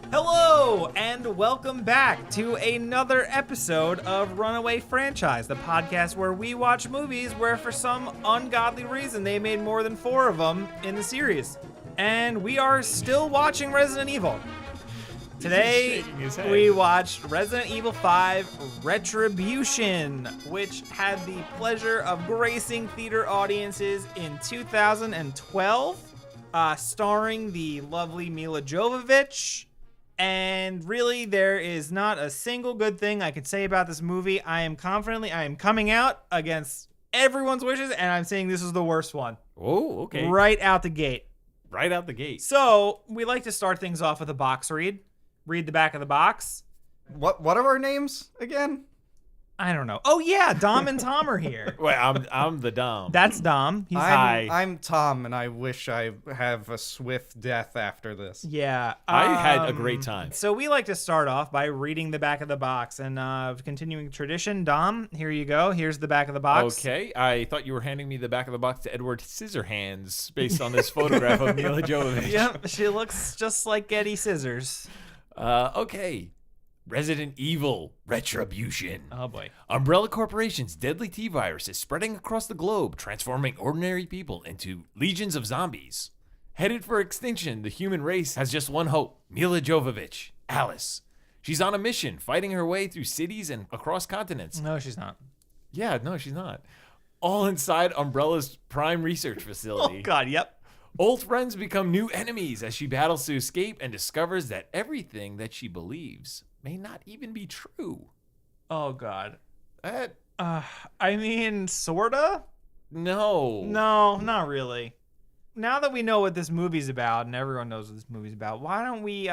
Hello, and welcome back to another episode of Runaway Franchise, the podcast where we watch movies where for some ungodly reason they made more than 4 of them in the series. And we are still watching Resident Evil. Today, we watched Resident Evil 5 Retribution, which had the pleasure of gracing theater audiences in 2012, starring the lovely Mila Jovovich. And really, there is not a single good thing I could say about this movie. I am coming out against everyone's wishes, and I'm saying this is the worst one. Oh, okay. Right out the gate. Right out the gate. So, we like to start things off with a box read. Read the back of the box. What are our names again? I don't know. Oh yeah, Dom and Tom are here. Wait, I'm the Dom. That's Dom. He's I'm Tom, and I wish I have a swift death after this. Yeah. I had a great time. So we like to start off by reading the back of the box, and continuing tradition, Dom, here you go. Here's the back of the box. Okay, I thought you were handing me the back of the box to Edward Scissorhands based on this photograph of Mila Jovovich. Yep, she looks just like Eddie Scissors. Okay. Resident Evil Retribution. Oh boy. Umbrella Corporation's deadly T-virus is spreading across the globe, transforming ordinary people into legions of zombies. Headed for extinction, the human race has just one hope: Mila Jovovich, Alice. She's on a mission, fighting her way through cities and across continents. No, she's not. Yeah, no, she's not. All inside Umbrella's prime research facility. Oh god, yep. Old friends become new enemies as she battles to escape and discovers that everything that she believes may not even be true. Oh god. I mean, sorta? No, not really. Now that we know what this movie's about, and everyone knows what this movie's about, why don't we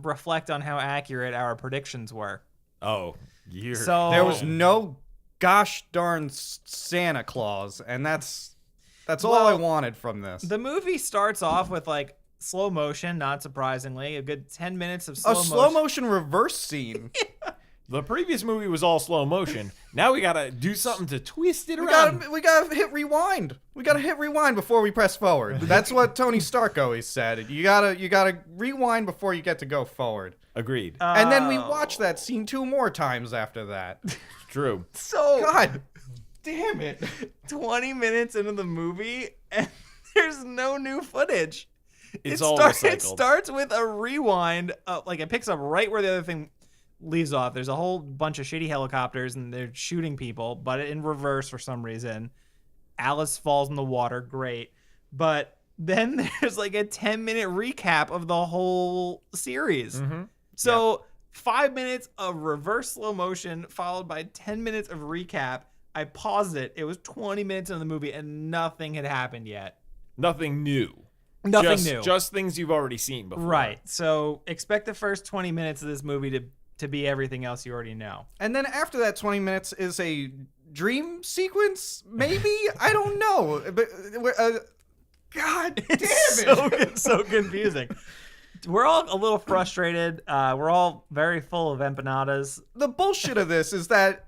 reflect on how accurate our predictions were? Oh, So There was no gosh darn Santa Claus, and that's all I wanted from this. The movie starts off with like slow motion, not surprisingly, a good 10 minutes of A slow motion reverse scene. The previous movie was all slow motion. Now we gotta do something to twist it around. We gotta hit rewind. We gotta hit rewind before we press forward. That's what Tony Stark always said. You gotta rewind before you get to go forward. Agreed. And then we watch that scene 2 more times after that. True. So God damn it. 20 minutes into the movie, and there's no new footage. It's all recycled. It starts with a rewind, like it picks up right where the other thing leaves off. There's a whole bunch of shitty helicopters, and they're shooting people, but in reverse for some reason. Alice falls in the water, great. But then there's like a 10-minute recap of the whole series. Mm-hmm. So 5 minutes of reverse slow motion, followed by 10 minutes of recap. I paused it. It was 20 minutes into the movie, and nothing had happened yet. Nothing new. Nothing new. Just things you've already seen before. Right. So expect the first 20 minutes of this movie to be everything else you already know. And then after that 20 minutes is a dream sequence, maybe? I don't know. But God damn it. It's so confusing. We're all a little frustrated. We're all very full of empanadas. The bullshit of this is that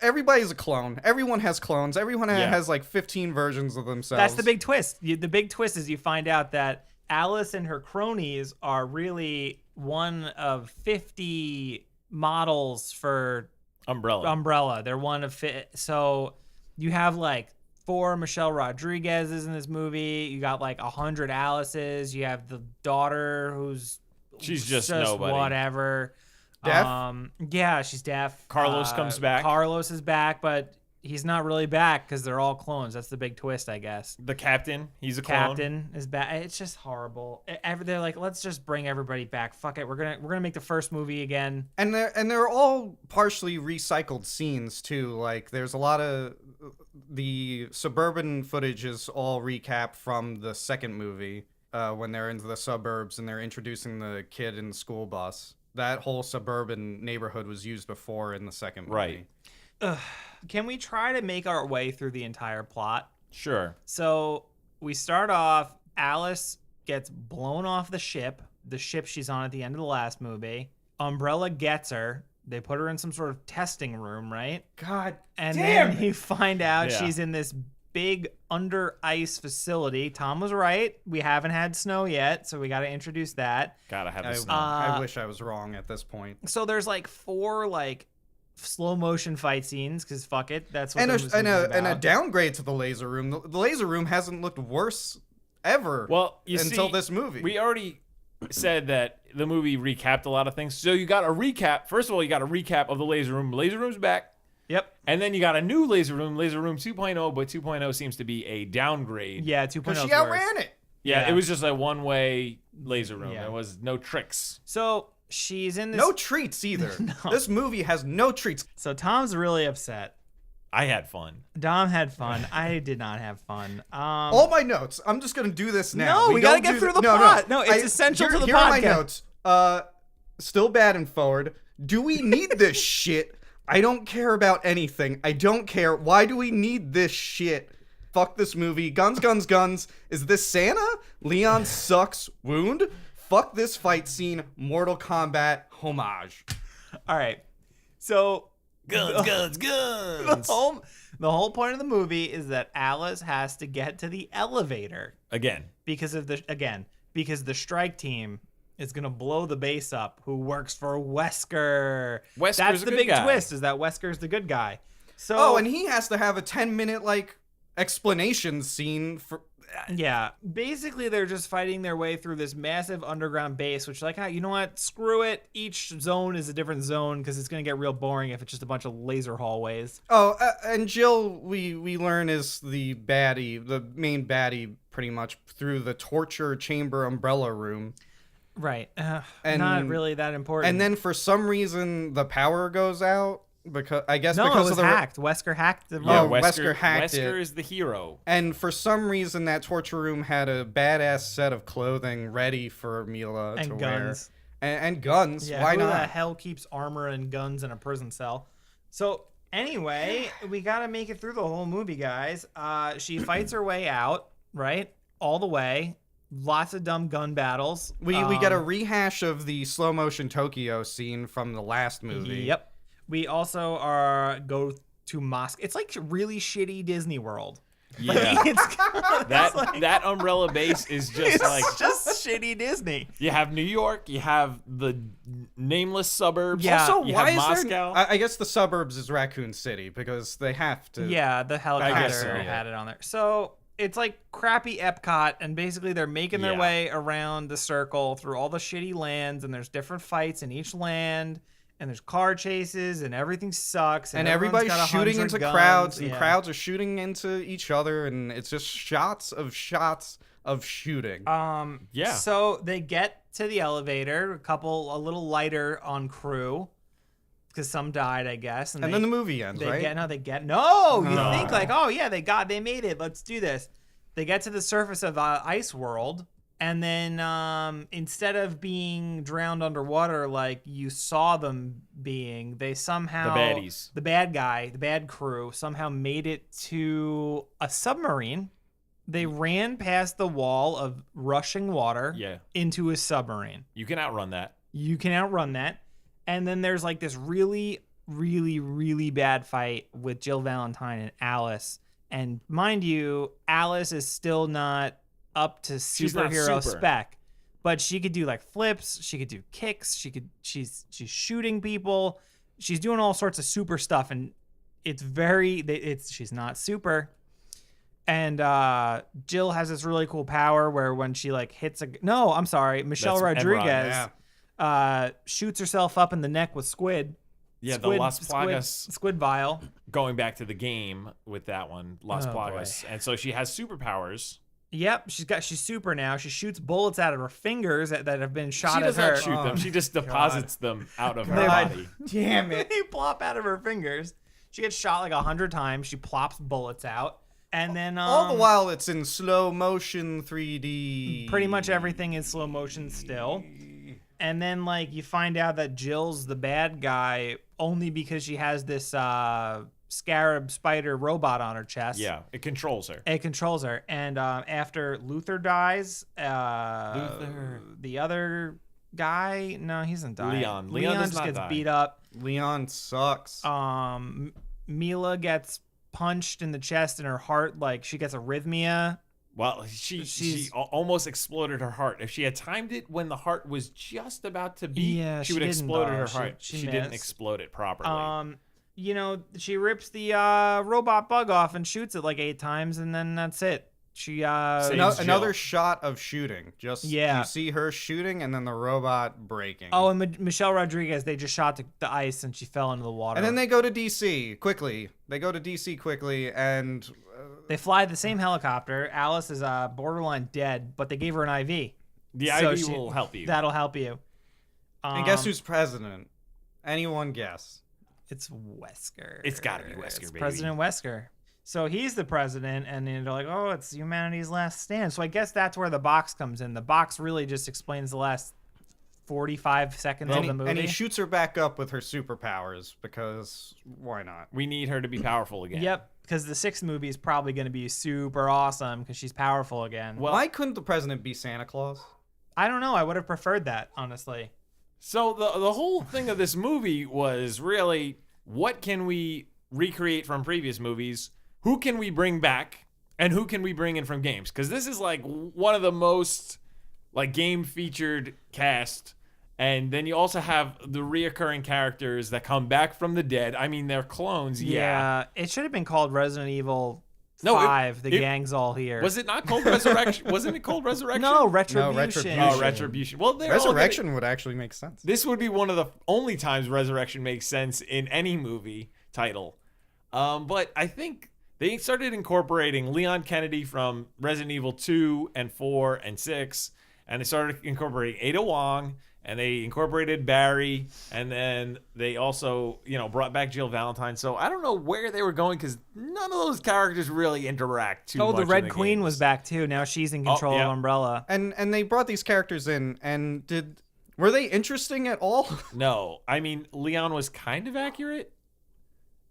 everybody's a clone. Everyone has clones. Everyone has like 15 versions of themselves. That's the big twist. The big twist is you find out that Alice and her cronies are really one of 50 models for Umbrella. They're one of so you have like 4 Michelle Rodriguez's in this movie. You got like 100 Alice's. You have the daughter who's she's just nobody. Whatever. Deaf? Yeah, she's deaf. Carlos comes back. Carlos is back, but he's not really back because they're all clones. That's the big twist, I guess. The captain, he's a clone. Captain is back. It's just horrible. They're like, let's just bring everybody back. Fuck it. We're gonna make the first movie again. And they're all partially recycled scenes too. Like there's a lot of the suburban footage is all recap from the second movie when they're into the suburbs and they're introducing the kid in the school bus. That whole suburban neighborhood was used before in the second movie. Right. Can we try to make our way through the entire plot? Sure. So we start off, Alice gets blown off the ship she's on at the end of the last movie. Umbrella gets her. They put her in some sort of testing room, right? God and damn then you find out she's in this big under ice facility. Tom was right. We haven't had snow yet, so we got to introduce that. Gotta have the snow. I wish I was wrong at this point. So there's like 4 like slow motion fight scenes because fuck it, that's what and a downgrade to the laser room. The laser room hasn't looked worse ever. Well, until this movie. We already said that the movie recapped a lot of things. So you got a recap. First of all, you got a recap of the laser room. Laser room's back. Yep. And then you got a new laser room 2.0, but 2.0 seems to be a downgrade. Yeah, 2.0. But she outran it. Yeah, it was just a one-way laser room. Yeah. There was no tricks. So she's in this. No treats either. No. This movie has no treats. So Tom's really upset. I had fun. Dom had fun. I did not have fun. All my notes. I'm just gonna do this now. No, we gotta get through the plot. No, it's essential to the here podcast. Here are my notes. Still bad and forward. Do we need this shit? I don't care about anything. I don't care. Why do we need this shit? Fuck this movie. Guns, guns, guns. Is this Santa? Leon sucks. Wound? Fuck this fight scene. Mortal Kombat homage. All right. So Guns. the whole point of the movie is that Alice has to get to the elevator Again. because the strike team is gonna blow the base up. Who works for Wesker? Wesker's That's a the good big guy. twist. Is that Wesker's the good guy? So Oh, and he has to have a 10-minute like explanation scene for. yeah, basically they're just fighting their way through this massive underground base, which like, you know what? Screw it. Each zone is a different zone because it's gonna get real boring if it's just a bunch of laser hallways. Oh, and Jill, we learn is the main baddie, pretty much through the torture chamber umbrella room. Right. And- Not really that important. And then for some reason the power goes out because it because was of the hacked. Wesker hacked the Yeah, room. Wesker hacked Wesker it. is the hero. And for some reason that torture room had a badass set of clothing ready for Mila to And wear. guns. And guns. Yeah, Why who the not? hell keeps armor and guns in a prison cell? So anyway, we gotta make it through the whole movie, guys. She fights her way out, right? All the way. Lots of dumb gun battles. We get a rehash of the slow motion Tokyo scene from the last movie. Yep. We also go to Moscow. It's like really shitty Disney World. Yeah. It's that umbrella base is just like just shitty Disney. you have New York, you have the nameless suburbs. Yeah. Also, you why have is Moscow. there? I guess the suburbs is Raccoon City because they have to. Yeah, the helicopter so, yeah. had it on there. So it's like crappy Epcot, and basically they're making their Yeah. way around the circle through all the shitty lands, and there's different fights in each land, and there's car chases, and everything sucks, And everyone's everybody's got shooting 100 into guns. crowds, and Yeah. crowds are shooting into each other, and it's just shots of shooting. Yeah. So they get to the elevator, a little lighter on crew, because some died, I guess, and they, then the movie ends, They right? get you No. think like, oh yeah, they made it, let's do this. They get to the surface of Ice World, and then instead of being drowned underwater like you saw them being, they somehow The baddies. the bad crew somehow made it to a submarine. They ran past the wall of rushing water Yeah. into a submarine. You can outrun that. You can outrun that. And then there's like this really, really, really bad fight with Jill Valentine and Alice. And mind you, Alice is still not up to She's not superhero super. spec. But she could do like flips, she could do kicks, she's shooting people. She's doing all sorts of super stuff, and she's not super. And Jill has this really cool power where when she like hits Michelle That's Rodriguez shoots herself up in the neck with squid. Yeah, the Las Plagas. Squid vial. Going back to the game with that one, Las Oh, Plagas. boy. And so she has superpowers. Yep, she's super now. She shoots bullets out of her fingers that have been shot She at does her. not shoot them. She just deposits them out of her God. body. Damn it. They plop out of her fingers. She gets shot like 100 times. She plops bullets out. And then All the while it's in slow motion 3D. pretty much everything is slow motion still. And then like you find out that Jill's the bad guy only because she has this scarab spider robot on her chest. Yeah, it controls her. It controls her. And after Luther dies, the other guy, no, he doesn't die. Leon does just not gets die. beat up. Leon sucks. Mila gets punched in the chest and her heart, like she gets arrhythmia. Well, she almost exploded her heart. If she had timed it when the heart was just about to beat, she would have exploded her heart. She didn't explode it properly. You know, she rips the robot bug off and shoots it like 8 times, and then that's it. She another shot of shooting. Just yeah. You see her shooting, and then the robot breaking. Oh, and Michelle Rodriguez, they just shot the ice, and she fell into the water. And then they go to DC quickly. And they fly the same helicopter. Alice is borderline dead, but they gave her an IV. The IV will help you. That'll help you. And guess who's president? Anyone guess? It's Wesker. It's got to be Wesker, baby. President Wesker. So he's the president, and they're like, oh, it's humanity's last stand. So I guess that's where the box comes in. The box really just explains the last 45 seconds of the movie. And he shoots her back up with her superpowers, because why not? We need her to be powerful again. Yep, because the 6th movie is probably going to be super awesome because she's powerful again. Well, why couldn't the president be Santa Claus? I don't know. I would have preferred that, honestly. So the whole thing of this movie was really, what can we recreate from previous movies? Who can we bring back? And who can we bring in from games? Because this is like one of the most like game featured cast. And then you also have the reoccurring characters that come back from the dead. I mean, they're clones. Yeah. It should have been called Resident Evil 5. The gang's all here. Was it not called Resurrection? Wasn't it called Resurrection? No, Retribution. No, Retribution. Oh, Retribution. Well, Resurrection would actually make sense. This would be one of the only times Resurrection makes sense in any movie title. But I think they started incorporating Leon Kennedy from Resident Evil 2 and 4 and 6, and they started incorporating Ada Wong, and they incorporated Barry, and then they also, brought back Jill Valentine. So I don't know where they were going, because none of those characters really interact too much. Oh, the Red in the Queen games. was back too. Now she's in control of Umbrella. And they brought these characters in, and were they interesting at all? No. I mean, Leon was kind of accurate,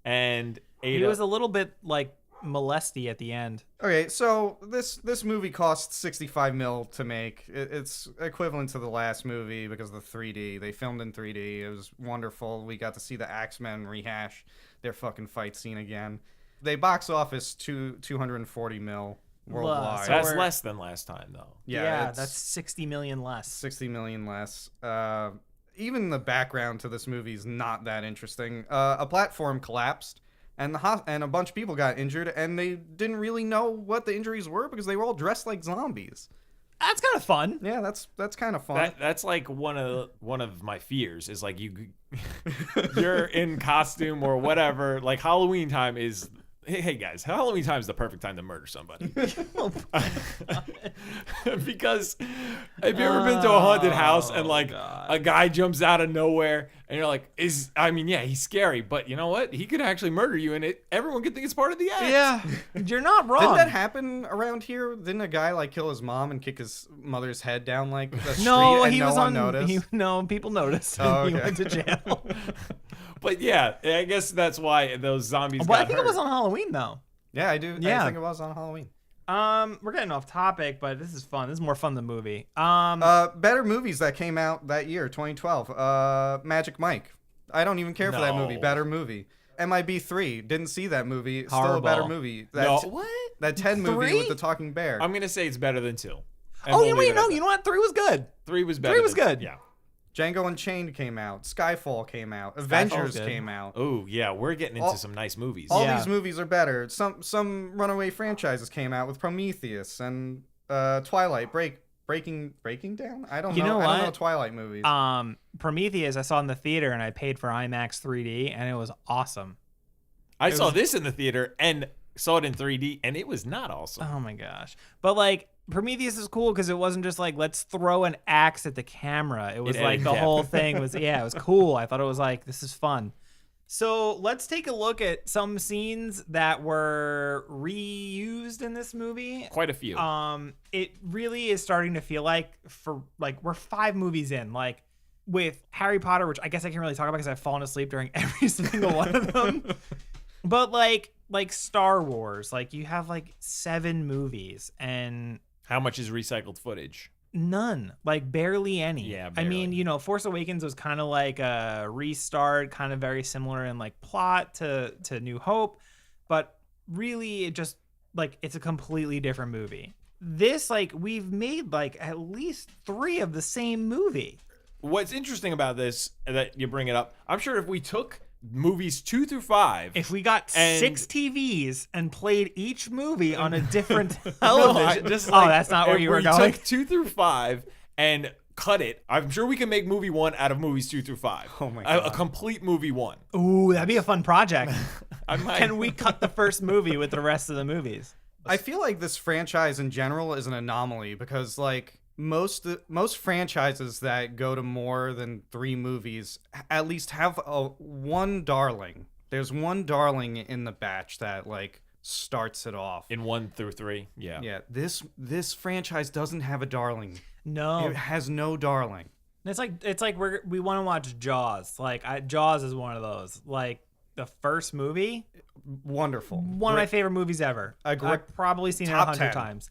and Ada... He was a little bit, like, molesty at the end. Okay, so this movie cost $65 million to make. It's equivalent to the last movie because of the 3D. They filmed in 3D. It was wonderful. We got to see the Axemen rehash their fucking fight scene again. They box office $240 million worldwide. So that's less than last time, though. Yeah, that's $60 million less. $60 million less. Even the background to this movie is not that interesting. A platform collapsed. And a bunch of people got injured, and they didn't really know what the injuries were because they were all dressed like zombies. That's kind of fun. Yeah, that's kind of fun. That's like one of my fears is like you're in costume or whatever. Like Halloween time is. Hey guys, Halloween time is the perfect time to murder somebody. Because have you ever been to a haunted house and like a guy jumps out of nowhere and you're like, he's scary, but you know what? He could actually murder you, and everyone could think it's part of the act. Yeah, you're not wrong. Didn't that happen around here? Didn't a guy like kill his mom and kick his mother's head down like the street and no one noticed? People noticed. Oh, okay. He went to jail. But yeah, I guess that's why those zombies But got I think hurt. it was on Halloween though. Yeah, I do. Yeah. I think it was on Halloween. We're getting off topic, but this is fun. This is more fun than the movie. Better movies that came out that year, 2012. Magic Mike. I don't even care for that movie. Better movie. MIB3. Didn't see that movie. Horrible. Still a better movie. What? That 10 movie 3? with the talking bear. I'm gonna say it's better than 2. Oh, you know what? 3 was good. 3 was better. 3 was good. Yeah. Django Unchained came out. Skyfall came out. Avengers came out. Oh yeah, we're getting into some nice movies. All these movies are better. Some runaway franchises came out with Prometheus and Twilight. Breaking Down? I don't know. You know I don't what? know Twilight movies. Prometheus I saw in the theater and I paid for IMAX 3D and it was awesome. I saw this in the theater and saw it in 3D, and it was not awesome. Oh my gosh. But like Prometheus is cool because it wasn't just like, let's throw an axe at the camera. It was like the whole thing was, it was cool. I thought it was like, this is fun. So let's take a look at some scenes that were reused in this movie. Quite a few. It really is starting to feel like we're 5 movies in, like with Harry Potter, which I guess I can't really talk about because I've fallen asleep during every single one of them. But like Star Wars, like you have like 7 movies and how much is recycled footage? None, like barely any. Yeah, barely. I mean, Force Awakens was kind of like a restart, kind of very similar in like plot to New Hope, but really just like it's a completely different movie. This, like, we've made like at least 3 of the same movie. What's interesting about this that you bring it up, I'm sure if we took movies 2 through 5, If we got And- 6 TVs and played each movie on a different television, just that's not where if you were we going. took 2 through 5 and cut it, I'm sure we can make movie 1 out of movies 2 through 5. Oh my A God. complete movie 1. Ooh, that'd be a fun project. I might. Can we cut the first movie with the rest of the movies? I feel like this franchise in general is an anomaly because like most franchises that go to more than 3 movies at least have one darling. There's one darling in the batch that like starts it off. In 1 through 3, yeah. Yeah, this franchise doesn't have a darling. No. It has no darling. It's like we want to watch Jaws. Like Jaws is one of those. Like the first movie, Wonderful. one of my favorite movies ever. A great- I've probably seen it top 100 10. times.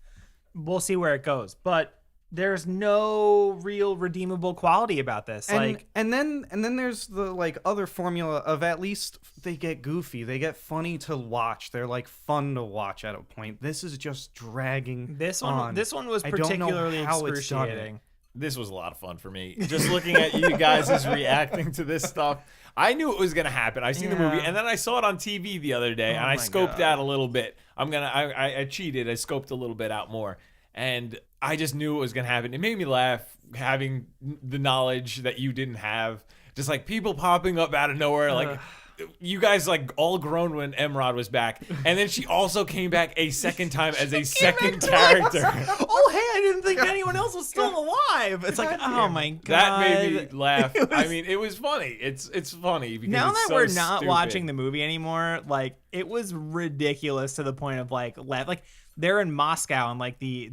We'll see where it goes, but there's no real redeemable quality about this. And then there's the like other formula of at least they get goofy, they get funny to watch. They're like fun to watch at a point. This is just dragging. this on. one was I don't know particularly how it's done it. excruciating. This was a lot of fun for me. Just looking at you guys' reacting to this stuff. I knew it was going to happen. I've seen the movie, Yeah. and then I saw it on TV the other day, and I my scoped God. out a little bit. I cheated. I scoped a little bit out more. And I just knew it was going to happen. It made me laugh having the knowledge that you didn't have. Just like people popping up out of nowhere. Like you guys like all grown when Emrod was back. And then she also came back a second time as a second character. Oh, hey, I didn't think anyone else was still alive. It's like, oh my God. That made me laugh. It was- I mean, it was funny. It's funny because now it's that so we're not stupid. watching the movie anymore, like it was ridiculous to the point of like they're in Moscow and like the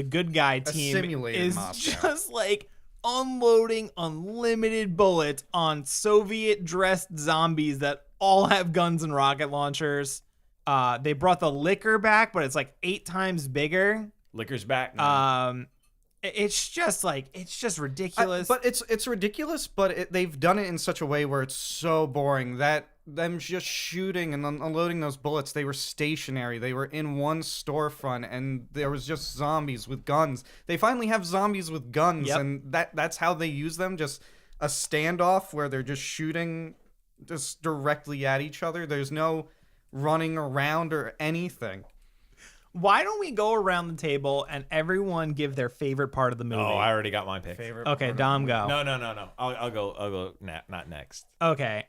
good guy team simulated is Moscow. just like unloading unlimited bullets on Soviet dressed zombies that all have guns and rocket launchers. They brought the liquor back, but it's like 8 times bigger. Liquor's back now. It's just ridiculous. But it's ridiculous, but they've done it in such a way where it's so boring that them just shooting and unloading those bullets, they were stationary. They were in one storefront, and there was just zombies with guns. They finally have zombies with guns, Yep. and that's how they use them. Just a standoff where they're just shooting just directly at each other. There's no running around or anything. Why don't we go around the table and everyone give their favorite part of the movie? Oh, I already got mine picked. Favorite Okay, part of Dom, the go. No. I'll go. Not next. Okay.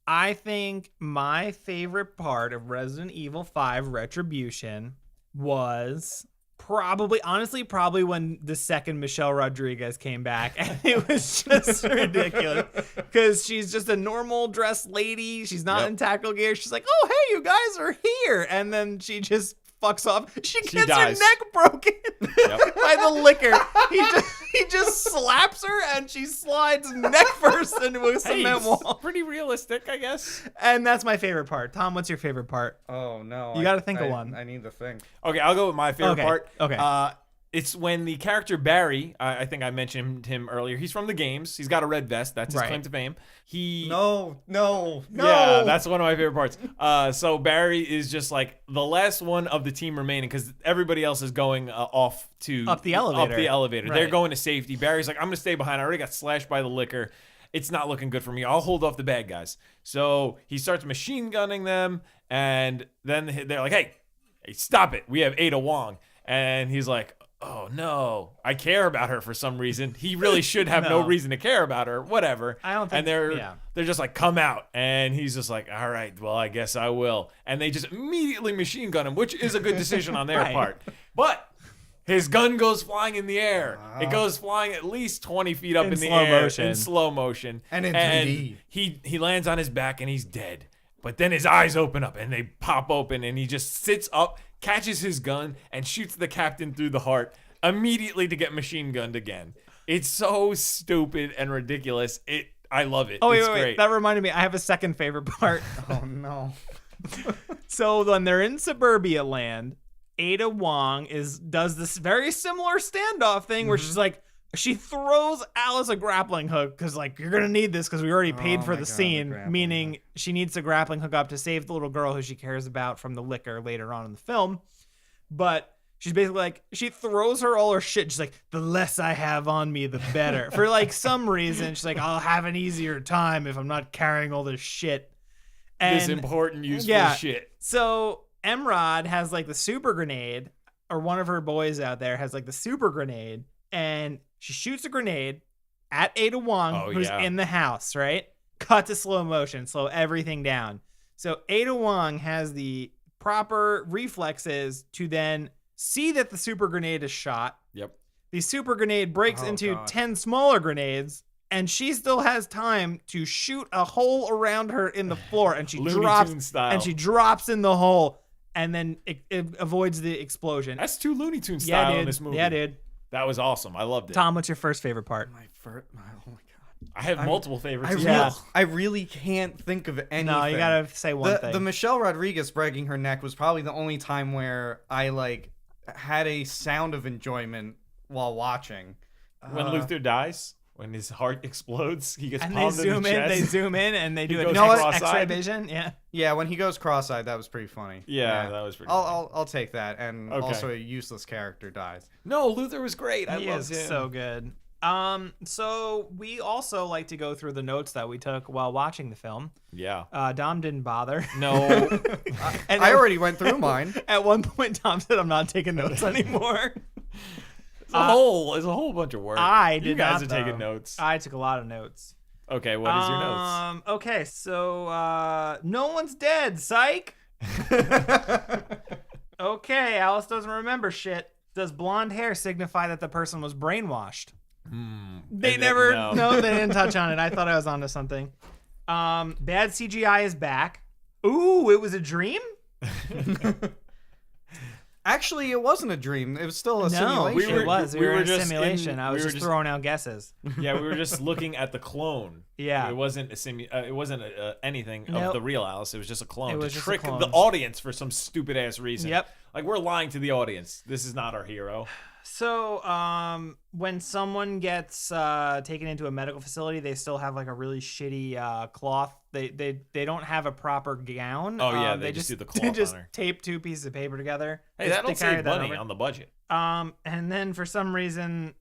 I think my favorite part of Resident Evil 5 Retribution was probably when the second Michelle Rodriguez came back, and it was just ridiculous because she's just a normal dressed lady. She's not Yep. in tactical gear. She's like, "Oh, hey, you guys are here," and then she just fucks off. She gets her dies. neck broken Yep. by the liquor. He just slaps her, and she slides neck first into a Hey, cement it's wall. pretty realistic, I guess. And that's my favorite part. Tom, what's your favorite part? Oh no! You gotta think of one. I need to think. Okay, I'll go with my favorite Okay, part. okay. It's when the character Barry, I think I mentioned him earlier. He's from the games. He's got a red vest. That's his Right. claim to fame. No. Yeah, that's one of my favorite parts. So Barry is just like the last one of the team remaining because everybody else is going off to Up the elevator. They're Right. going to safety. Barry's like, I'm gonna stay behind. I already got slashed by the liquor. It's not looking good for me. I'll hold off the bad guys. So he starts machine gunning them, and then they're like, hey, stop it. We have Ada Wong. And he's like, oh no, I care about her for some reason. He really should have no No. reason to care about her. Whatever. I don't think- And they're yeah. just like, come out. And he's just like, all right, well, I guess I will. And they just immediately machine gun him, which is a good decision on their Right. part. But his gun goes flying in the air. It goes flying at least 20 feet up In in the slow air motion. in slow motion. And in 3D. He lands on his back and he's dead. But then his eyes open up and they pop open and he just sits up, catches his gun, and shoots the captain through the heart immediately to get machine gunned again. It's so stupid and ridiculous. I love it. Oh, it's wait. great. That reminded me. I have a second favorite part. Oh no. So when they're in suburbia land, Ada Wong does this very similar standoff thing where she's like, She throws Alice a grappling hook because, like, you're going to need this because we already paid for the scene, meaning she needs the grappling hook up to save the little girl who she cares about from the liquor later on in the film. But she's basically like, she throws her all her shit. She's like, the less I have on me, the better. For, like, some reason, she's like, I'll have an easier time if I'm not carrying all this shit. And, this important, useful shit. So Emrod has, like, the super grenade, or one of her boys out there has, like, the super grenade, and she shoots a grenade at Ada Wong, who's in the house, right? Cut to slow motion, slow everything down. So Ada Wong has the proper reflexes to then see that the super grenade is shot. Yep. The super grenade breaks into 10 smaller grenades, and she still has time to shoot a hole around her in the floor, and she drops in the hole, and then it avoids the explosion. That's too Looney Tunes style in this movie. Yeah, dude. That was awesome. I loved it. Tom, what's your first favorite part? Oh my god. I have multiple favorites. I really can't think of anything. No, you gotta say one thing. The Michelle Rodriguez breaking her neck was probably the only time where I like had a sound of enjoyment while watching. When Luther dies, when his heart explodes, he gets and palmed in the chest. They zoom in, and they do an X-ray vision. Yeah, when he goes cross-eyed, that was pretty funny. Yeah, that was pretty funny. I'll take that. And also a useless character dies. No, Luther was great. I loved him. So good. So we also like to go through the notes that we took while watching the film. Yeah. Dom didn't bother. No. And I already went through mine. At one point, Dom said, "I'm not taking notes anymore." It's a whole bunch of work. You guys are taking notes. I took a lot of notes. Okay, what is your notes? Okay, so no one's dead, psych. Okay, Alice doesn't remember shit. Does blonde hair signify that the person was brainwashed? They never. No, they didn't touch on it. I thought I was onto something. Bad CGI is back. Ooh, it was a dream? Actually, it wasn't a dream. It was still a simulation. We were in a simulation. I was just throwing out guesses. Yeah, we were just looking at the clone. Yeah, it wasn't anything of the real Alice. It was just a clone to trick the audience for some stupid ass reason. Yep, like we're lying to the audience. This is not our hero. So, when someone gets taken into a medical facility, they still have like a really shitty cloth. They don't have a proper gown. Oh yeah, they just do the cloth. They just tape two pieces of paper together. Hey, that'll save money on the budget. And then for some reason,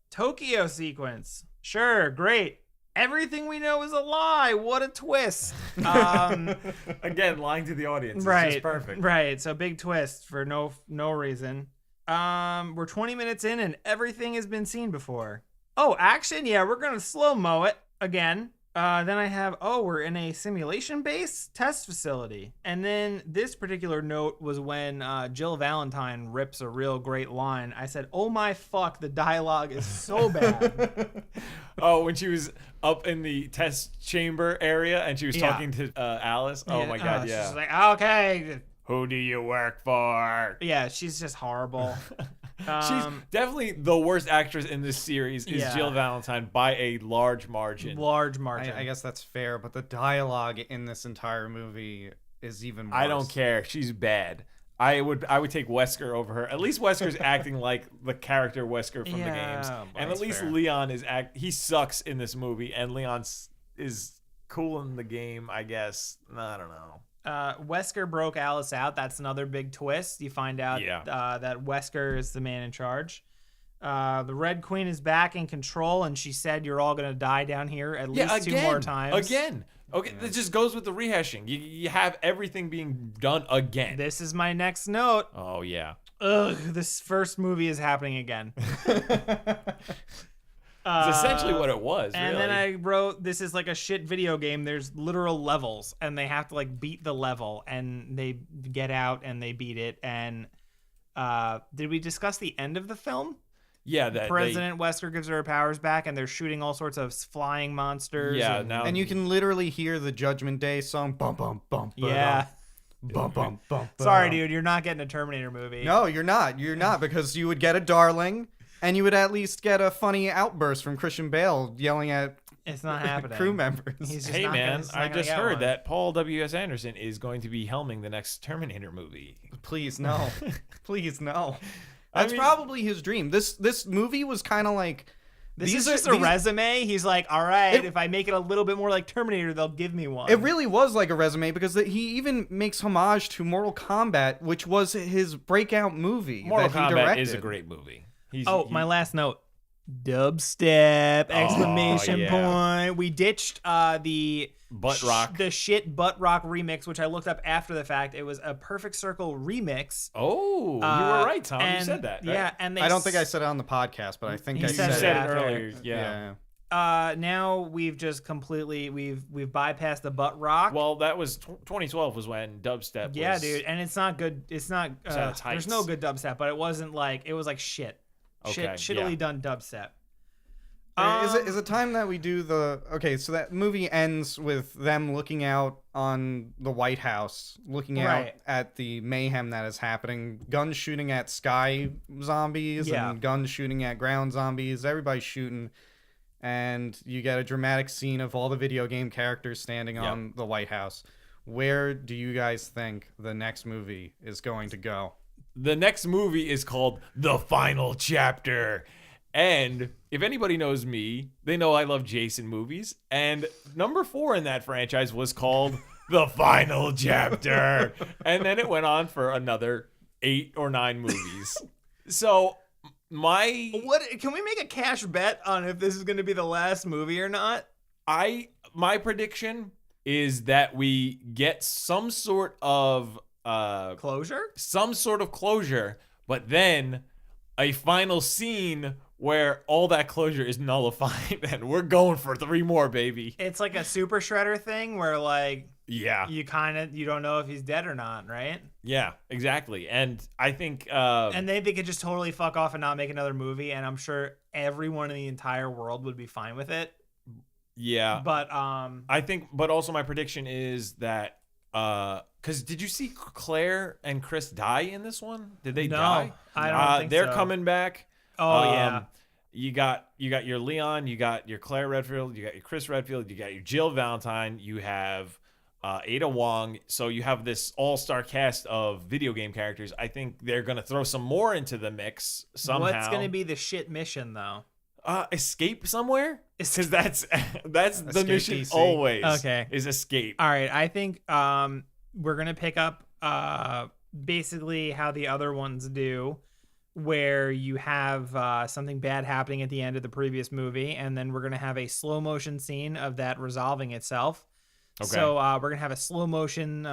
Tokyo sequence. Sure, great. Everything we know is a lie. What a twist. Again, lying to the audience. Right. It's just perfect. Right. So big twist for no reason. We're 20 minutes in and everything has been seen before. Oh, action? Yeah, we're gonna slow-mo it again. Then I have, we're in a simulation-based test facility. And then this particular note was when Jill Valentine rips a real great line. I said, oh my fuck, the dialogue is so bad. When she was up in the test chamber area and she was talking to Alice. Oh my god, yeah. She's like, okay. Who do you work for? Yeah, she's just horrible. She's definitely the worst actress in this series is Jill Valentine by a large margin. I guess that's fair, but the dialogue in this entire movie is even worse. I don't care. She's bad. I would take Wesker over her. At least Wesker's acting like the character Wesker from the games. And at least fair. Leon he sucks in this movie, and Leon is cool in the game, I guess. I don't know. Wesker broke Alice out. That's another big twist. You find out that Wesker is the man in charge. The Red Queen is back in control, and she said you're all going to die down here at least 2 more times. Again. Okay, It just goes with the rehashing. You have everything being done again. This is my next note. Oh, yeah. Ugh, this first movie is happening again. It's essentially what it was, and really. then I wrote, this is like a shit video game. There's literal levels, and they have to like beat the level, and they get out and they beat it. And did we discuss the end of the film? Yeah, President Wesker gives her powers back, and they're shooting all sorts of flying monsters. Yeah, and you can literally hear the Judgment Day song. Bum bum bum. Yeah. Bum bum bum. Sorry, dude, you're not getting a Terminator movie. No, you're not. You're not, because you would get a darling. And you would at least get a funny outburst from Christian Bale yelling at it's not happening. Crew members. Hey, man, I just heard that Paul W.S. Anderson is going to be helming the next Terminator movie. Please, no. Please, no. That's probably his dream. This movie was kind of like This is just a resume. He's like, all right, if I make it a little bit more like Terminator, they'll give me one. It really was like a resume because he even makes homage to Mortal Kombat, which was his breakout movie. Mortal that he Kombat directed. is a great movie. My last note. Dubstep! Exclamation point. We ditched the butt rock. The shit butt rock remix, which I looked up after the fact. It was a Perfect Circle remix. Oh, you were right, Tom. You said that. Right? Yeah, and I don't think I said it on the podcast, but I think I said it earlier. Yeah. Now we've just completely we've bypassed the butt rock. Well, that was 2012 was when dubstep. Yeah, dude, and it's not good. It's not. There's no good dubstep, but it wasn't like it was like shit. Shittily done dubstep. Is it time that we do so that movie ends with them looking out on the White House, looking out at the mayhem that is happening, guns shooting at sky zombies and guns shooting at ground zombies, everybody's shooting, and you get a dramatic scene of all the video game characters standing on the White House. Where do you guys think the next movie is going to go? The next movie is called The Final Chapter. And if anybody knows me, they know I love Jason movies. And number 4 in that franchise was called The Final Chapter. And then it went on for another 8 or 9 movies. So can we make a cash bet on if this is going to be the last movie or not? My prediction is that we get some sort of closure, but then a final scene where all that closure is nullified and we're going for 3 more, baby. It's like a Super Shredder thing where like you don't know if he's dead or not, right? Yeah, exactly. And I think and they could just totally fuck off and not make another movie, and I'm sure everyone in the entire world would be fine with it. Yeah. But but also my prediction is that because did you see Claire and Chris die in this one? Did they die? I don't think they're so. coming back. Oh yeah. You got your Leon, you got your Claire Redfield, you got your Chris Redfield, you got your Jill Valentine, you have Ada Wong. So you have this all-star cast of video game characters. I think they're gonna throw some more into the mix somehow. What's gonna be the shit mission though? Escape somewhere? Because that's the mission DC. always. Okay. Is escape. All right. I think we're gonna pick up basically how the other ones do, where you have something bad happening at the end of the previous movie, and then we're gonna have a slow motion scene of that resolving itself. Okay. So we're gonna have a slow motion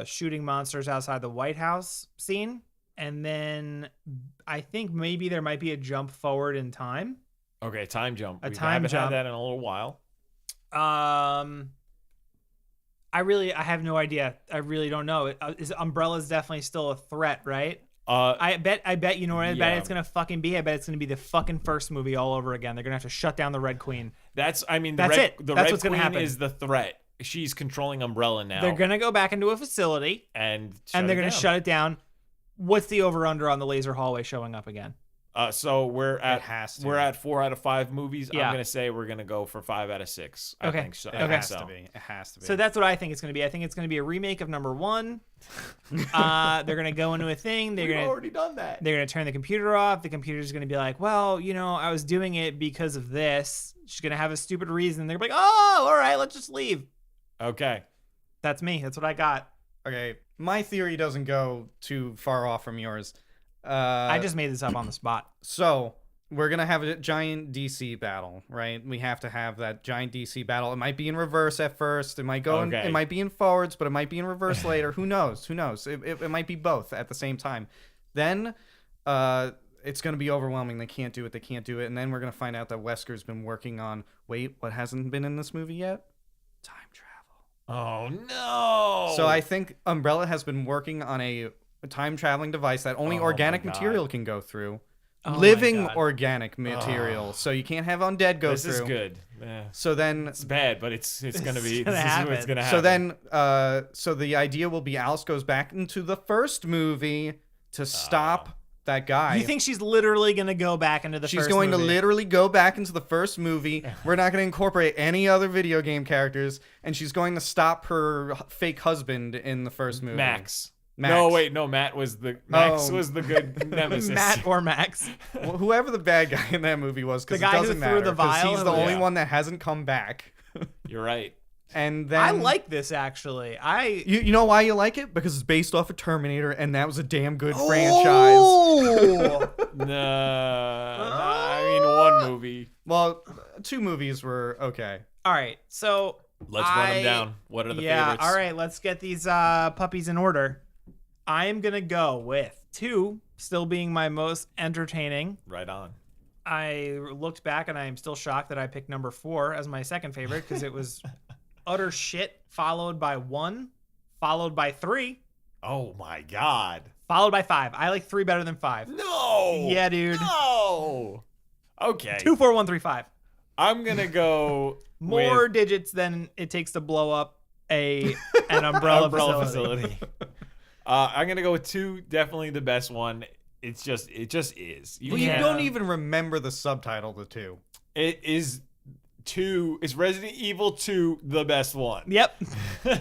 shooting monsters outside the White House scene, and then I think maybe there might be a jump forward in time. Okay, time jump. We haven't had that in a little while. I have no idea. I really don't know. Umbrella's definitely still a threat, right? I bet you know what I bet it's gonna fucking be. I bet it's gonna be the fucking first movie all over again. They're gonna have to shut down the Red Queen. That's it. The Red what's Queen gonna happen. Is the threat. She's controlling Umbrella now. They're gonna go back into a facility and they're gonna shut it down. What's the over under on the laser hallway showing up again? So we're at 4 out of 5 movies. Yeah. I'm gonna say we're gonna go for 5 out of 6. Okay. I think so. It has to be. It has to be. So that's what I think it's gonna be. I think it's gonna be a remake of number 1. They're gonna go into a thing. We've already done that. They're gonna turn the computer off. The computer's gonna be like, well, I was doing it because of this. She's gonna have a stupid reason. They're gonna be like, oh, all right, let's just leave. Okay. That's me. That's what I got. Okay. My theory doesn't go too far off from yours. I just made this up on the spot. So we're gonna have a giant DC battle, right? We have to have that giant DC battle. It might be in reverse at first. It might go. It might be in forwards, but it might be in reverse later. Who knows? Who knows? It might be both at the same time. Then, it's gonna be overwhelming. They can't do it. They can't do it. And then we're gonna find out that Wesker's been working on. Wait, what hasn't been in this movie yet? Time travel. Oh no! So I think Umbrella has been working on a time traveling device that only organic material can go through. Living organic material. So you can't have undead go through. This is good. So then it's bad, but it's gonna be. This is what's gonna happen. So then, so the idea will be Alice goes back into the first movie to stop that guy. You think she's literally gonna go back into the first movie? She's going to literally go back into the first movie. We're not going to incorporate any other video game characters, and she's going to stop her fake husband in the first movie. Max. Max. No, wait, no. Max was the good nemesis. Matt or Max. Well, whoever the bad guy in that movie was, because The it guy who doesn't threw matter. the 'cause vial? he's the only Yeah. one that hasn't come back. You're right. And then I like this actually. You know why you like it? Because it's based off of Terminator, and that was a damn good franchise. Oh! I mean, one movie. Well, 2 movies were okay. All right, so Let's run them down. What are the favorites? All right, let's get these puppies in order. I am gonna go with 2 still being my most entertaining. Right on. I looked back and I am still shocked that I picked number 4 as my second favorite because it was utter shit, followed by 1, followed by 3, Oh my God. followed by 5. I like 3 better than 5. No. Yeah, dude. No. Okay. 2, 4, 1, 3, 5. I'm gonna go More with digits than it takes to blow up an umbrella facility. I'm gonna go with 2. Definitely the best one. It just is. Well, you don't even remember the subtitle to 2. It is 2. Is Resident Evil 2 the best one? Yep,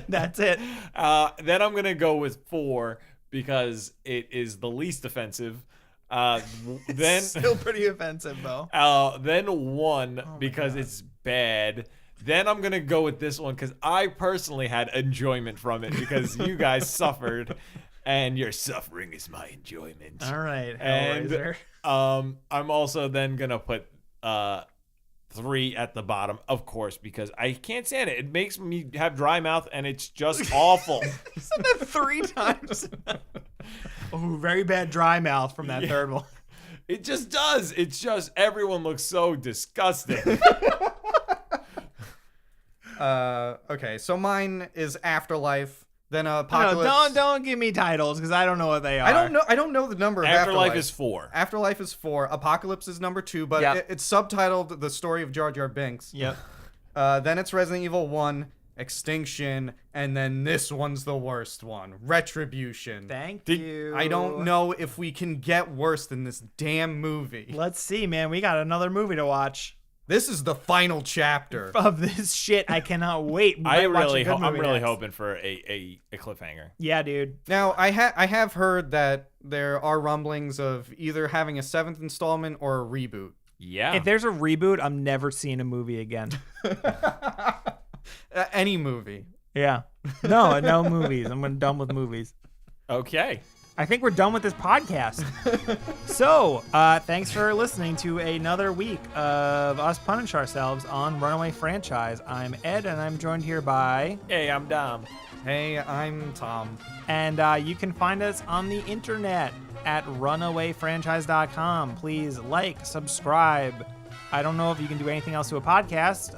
that's it. Then I'm gonna go with 4 because it is the least offensive. Then Still pretty offensive though. then 1 because it's bad. Then I'm gonna go with this one because I personally had enjoyment from it because you guys suffered, and your suffering is my enjoyment. All right, And Hellraiser. I'm also then gonna put 3 at the bottom, of course, because I can't stand it. It makes me have dry mouth, and it's just awful. Isn't it 3 times? Oh, very bad dry mouth from that third one. It just does. It's just everyone looks so disgusting. Okay, so mine is Afterlife, then Apocalypse. No, don't give me titles because I don't know what they are. I don't know the number of Afterlife is 4. Afterlife is 4. Apocalypse is number 2, but Yep. it's subtitled The Story of Jar Jar Binks. Yep. Then it's Resident Evil 1, Extinction, and then this one's the worst one, Retribution. Thank Did- you. I don't know if we can get worse than this damn movie. Let's see, man. We got another movie to watch This is the final chapter. of this shit. I cannot wait. We might watch a good I'm movie really next. hoping for a cliffhanger. Yeah, dude. Now, I have heard that there are rumblings of either having a 7th installment or a reboot. Yeah. If there's a reboot, I'm never seeing a movie again. Any movie. Yeah. No movies. I'm done with movies. Okay. I think we're done with this podcast. So, thanks for listening to another week of us punish ourselves on Runaway Franchise. I'm Ed, and I'm joined here by... Hey, I'm Dom. Hey, I'm Tom. And you can find us on the internet at runawayfranchise.com. Please like, subscribe. I don't know if you can do anything else to a podcast,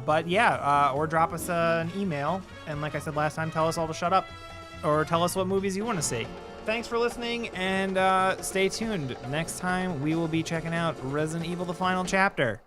but yeah, or drop us an email. And like I said last time, tell us all to shut up, or tell us what movies you want to see. Thanks for listening, and stay tuned. Next time, we will be checking out Resident Evil: The Final Chapter.